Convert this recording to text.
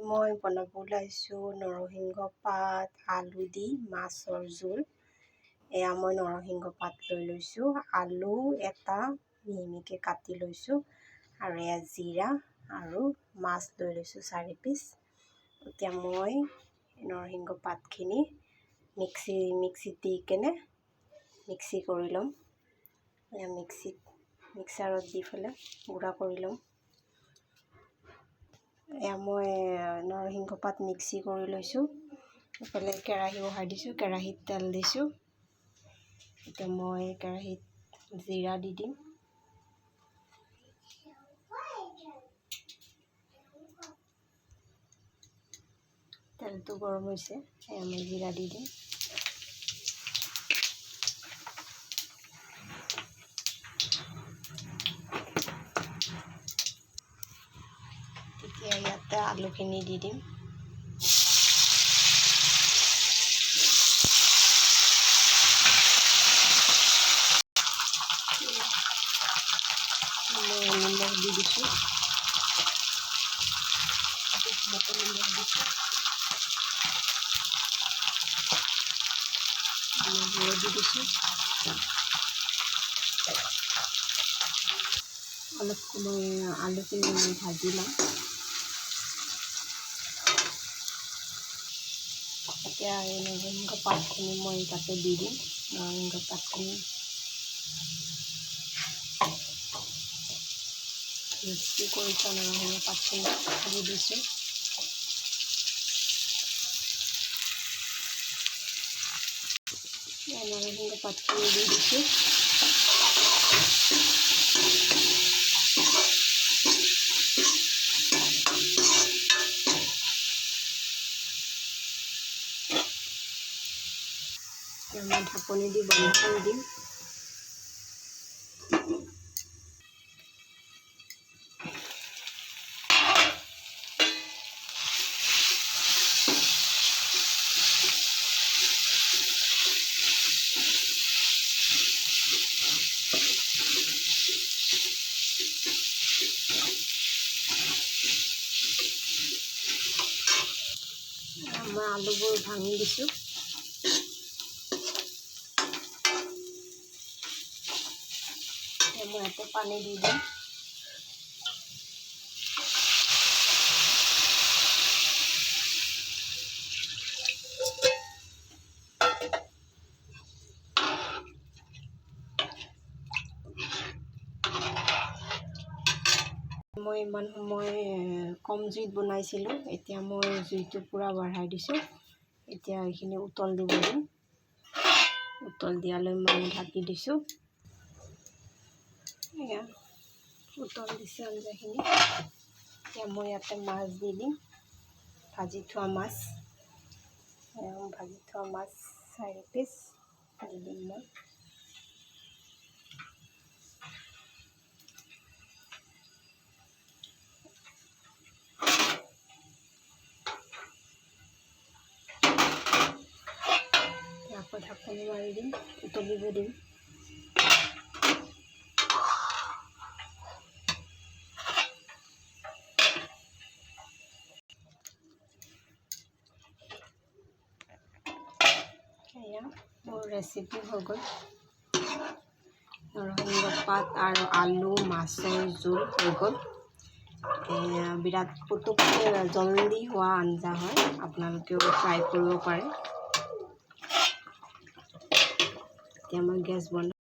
মই বনাব ওলাইছোঁ নৰসিংহ পাত আলু দি মাছৰ জোল। এয়া মই নৰসিংহ পাত লৈ লৈছোঁ, আলু এটা মিহিমিহিকৈ কাটি লৈছোঁ আৰু এয়া জিৰা আৰু মাছ লৈ লৈছোঁ 4 পিচ। এতিয়া মই নৰসিংহ পাতখিনি মিক্সিত দি কেনে মিক্সি কৰি ল'ম। এয়া মিক্সাৰত দি পেলাই গুড়া কৰি ল'ম। এয়া মই নৰসিংহ পাত মিক্সি কৰি লৈছোঁ। এইফালে কেৰাহী বহাই দিছোঁ, কেৰাহীত তেল দিছোঁ। এতিয়া মই কেৰাহীত জিৰা দি দিম। তেলটো গৰম হৈছে, এয়া মই জিৰা দি দিম। তেতিয়া ইয়াতে আলুখিনি দি দিম। মই নিমখ দি দিছোঁ, নিমখ দিছোঁ, দি দিছোঁ। অলপ সময় আলুখিনি ভাজি ল'ম। এতিয়া এই নৰসিংহ পাতখিনি মই তাতে দি দিম। নৰসিংহ পাতখিনি মিক্সি কৰি থোৱা নৰসিংহ পাতখিনি দি দিছোঁ। নৰসিংহ পাতখিনি দি দিছোঁ। মই ঢাকনি দি বন্ধ কৰি দিম। মই আলুবোৰ ভাঙি দিছোঁ। মই ইয়াতে পানী দি দিম। মই ইমান সময় কম জুইত বনাইছিলোঁ, এতিয়া মই জুইটো পূৰা বঢ়াই দিছোঁ। এতিয়া এইখিনি উতল দিব দিম। উতল দিয়ালৈ মই ঢাকি দিছোঁ। এয়া উতল দিছে আঞ্জাখিনি। এতিয়া মই ইয়াতে মাছ দি দিম, ভাজি থোৱা মাছ। ভাজি থোৱা মাছ 4 পিচ দি দিম মই। আকৌ ঢাকনি মাৰি দিম, উতলিব দিম। এয়া মোৰ ৰেচিপি হৈ গ'ল। নৰসিংহ পাত আৰু আলু মাছৰ জোল হৈ গ'ল। বিৰাট পুতুককৈ জলদি হোৱা আঞ্জা হয়, আপোনালোকেও ট্ৰাই কৰিব পাৰে। এতিয়া মই গেছ বন্ধ